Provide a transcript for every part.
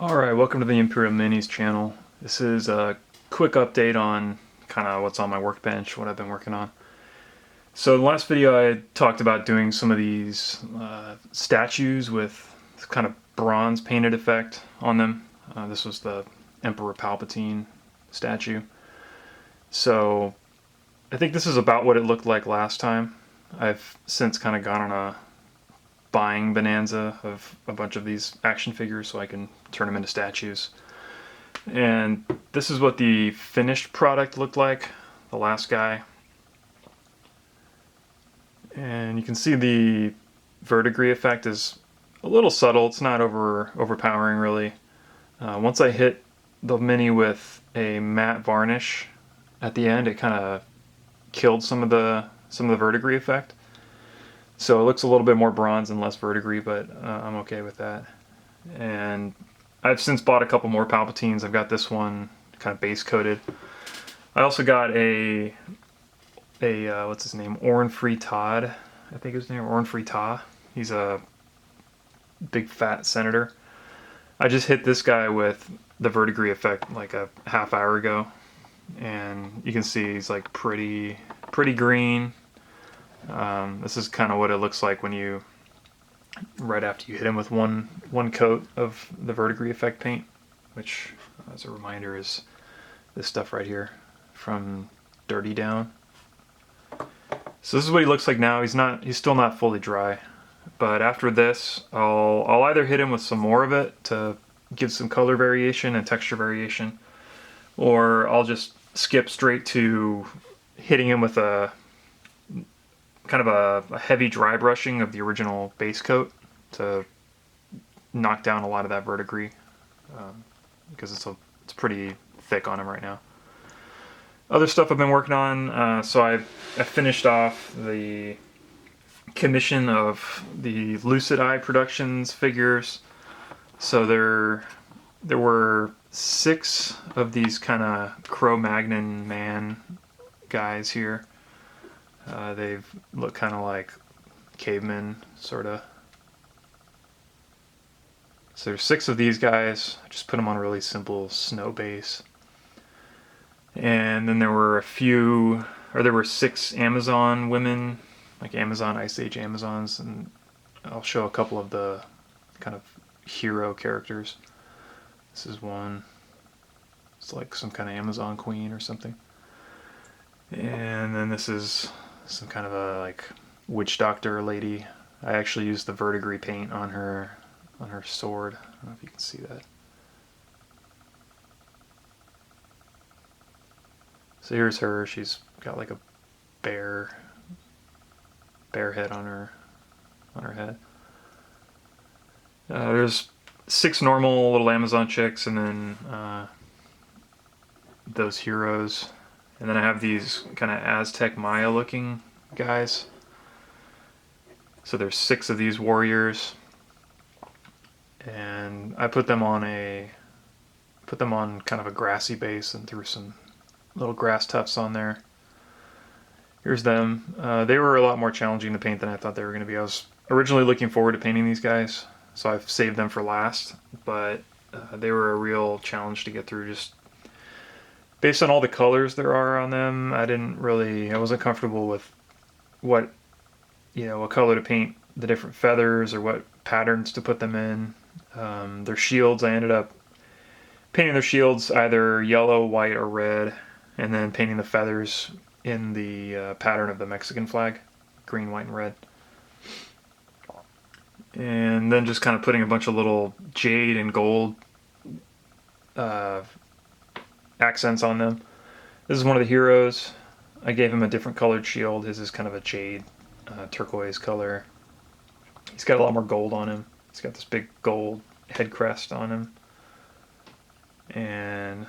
Alright, welcome to the Imperial Minis channel. This is a quick update on kind of what's on my workbench, what I've been working on. So in the last video I talked about doing some of these statues with kind of bronze painted effect on them. This was the Emperor Palpatine statue. So I think this is about what it looked like last time. I've since kind of gone on a buying bonanza of a bunch of these action figures so I can turn them into statues. And this is what the finished product looked like, the last guy. And you can see the verdigris effect is a little subtle. It's not overpowering really. Once I hit the mini with a matte varnish at the end, it kind of killed some of the verdigris effect. So it looks a little bit more bronze and less verdigris, but I'm okay with that. And I've since bought a couple more Palpatines. I've got this one kind of base coated. I also got a what's his name? Orin Free Todd, I think his name, Orin Free Ta. He's a big fat senator. I just hit this guy with the verdigris effect like a half hour ago, and you can see he's like pretty green. This is kind of what it looks like when you, right after you hit him with one coat of the Verdigris Effect Paint, which, as a reminder, is this stuff right here from Dirty Down. So this is what he looks like now. He's still not fully dry, but after this, I'll either hit him with some more of it to give some color variation and texture variation, or I'll just skip straight to hitting him with a kind of a heavy dry brushing of the original base coat to knock down a lot of that verdigris, because it's pretty thick on him right now. Other stuff I've been working on, so I finished off the commission of the Lucid Eye Productions figures. So there were 6 of these kind of Cro-Magnon man guys here. They look kind of like cavemen, sort of. So there's 6 of these guys. I just put them on a really simple snow base. And then there were 6 Amazon women, like Amazon Ice Age Amazons, and I'll show a couple of the kind of hero characters. This is one. It's like some kind of Amazon queen or something. And then this is some kind of a like witch doctor lady. I actually used the verdigris paint on her sword. I don't know if you can see that. So here's her. She's got like a bear head on her head. There's 6 normal little Amazon chicks, and then those heroes. And then I have these kind of Aztec Maya looking guys. So there's 6 of these warriors. And I put them on kind of a grassy base and threw some little grass tufts on there. Here's them. They were a lot more challenging to paint than I thought they were going to be. I was originally looking forward to painting these guys, so I've saved them for last. But they were a real challenge to get through, just based on all the colors there are on them. I wasn't comfortable with what color to paint the different feathers or what patterns to put them in. Their shields, I ended up painting their shields either yellow, white, or red, and then painting the feathers in the pattern of the Mexican flag, green, white, and red. And then just kind of putting a bunch of little jade and gold accents on them. This is one of the heroes. I gave him a different colored shield. His is kind of a jade turquoise color. He's got a lot more gold on him. He's got this big gold head crest on him. And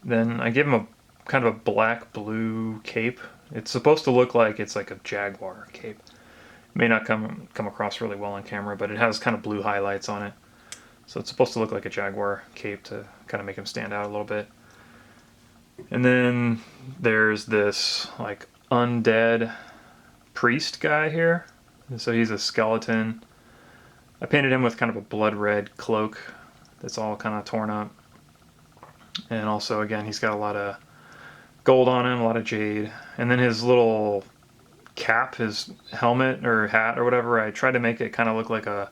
then I gave him a kind of a black blue cape. It's supposed to look like it's like a jaguar cape. It may not come across really well on camera, but it has kind of blue highlights on it. So it's supposed to look like a jaguar cape to kind of make him stand out a little bit. And then there's this like Undead Priest guy here. And so he's a skeleton. I painted him with kind of a blood red cloak that's all kind of torn up. And also, again, he's got a lot of gold on him, a lot of jade. And then his little cap, his helmet or hat or whatever, I tried to make it kind of look like a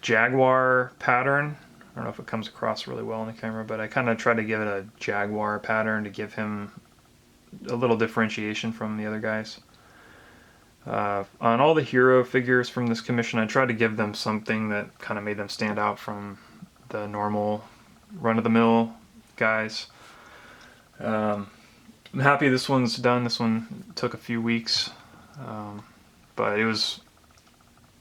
jaguar pattern. I don't know if it comes across really well on the camera, but I kind of tried to give it a jaguar pattern to give him a little differentiation from the other guys. On all the hero figures from this commission, I tried to give them something that kind of made them stand out from the normal run-of-the-mill guys. I'm happy this one's done. This one took a few weeks, but it was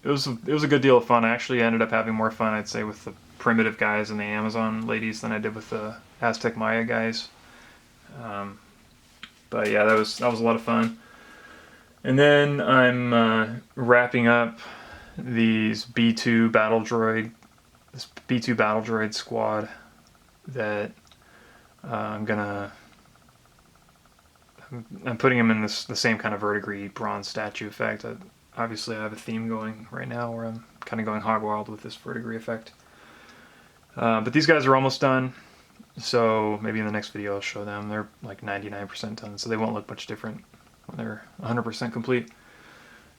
a good deal of fun. I actually ended up having more fun, I'd say, with the primitive guys and the Amazon ladies than I did with the Aztec Maya guys. But yeah, that was a lot of fun. And then I'm wrapping up this B2 Battle Droid squad that I'm putting him in the same kind of verdigris bronze statue effect. Obviously I have a theme going right now where I'm kind of going hog wild with this verdigris effect. But these guys are almost done, so maybe in the next video I'll show them. They're like 99% done, so they won't look much different when they're 100% complete.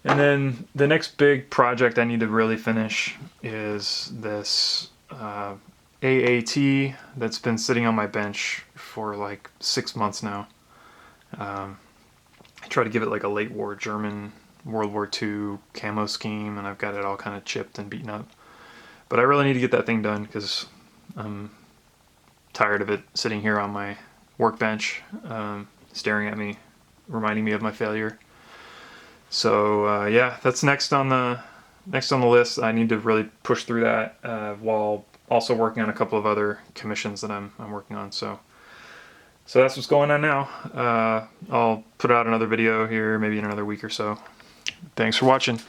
And then the next big project I need to really finish is this AAT that's been sitting on my bench for like 6 months now. I tried to give it like a late war German World War II camo scheme, and I've got it all kind of chipped and beaten up. But I really need to get that thing done because I'm tired of it sitting here on my workbench, staring at me, reminding me of my failure. So yeah, that's next on the list. I need to really push through that while also working on a couple of other commissions that I'm working on. So that's what's going on now. I'll put out another video here maybe in another week or so. Thanks for watching.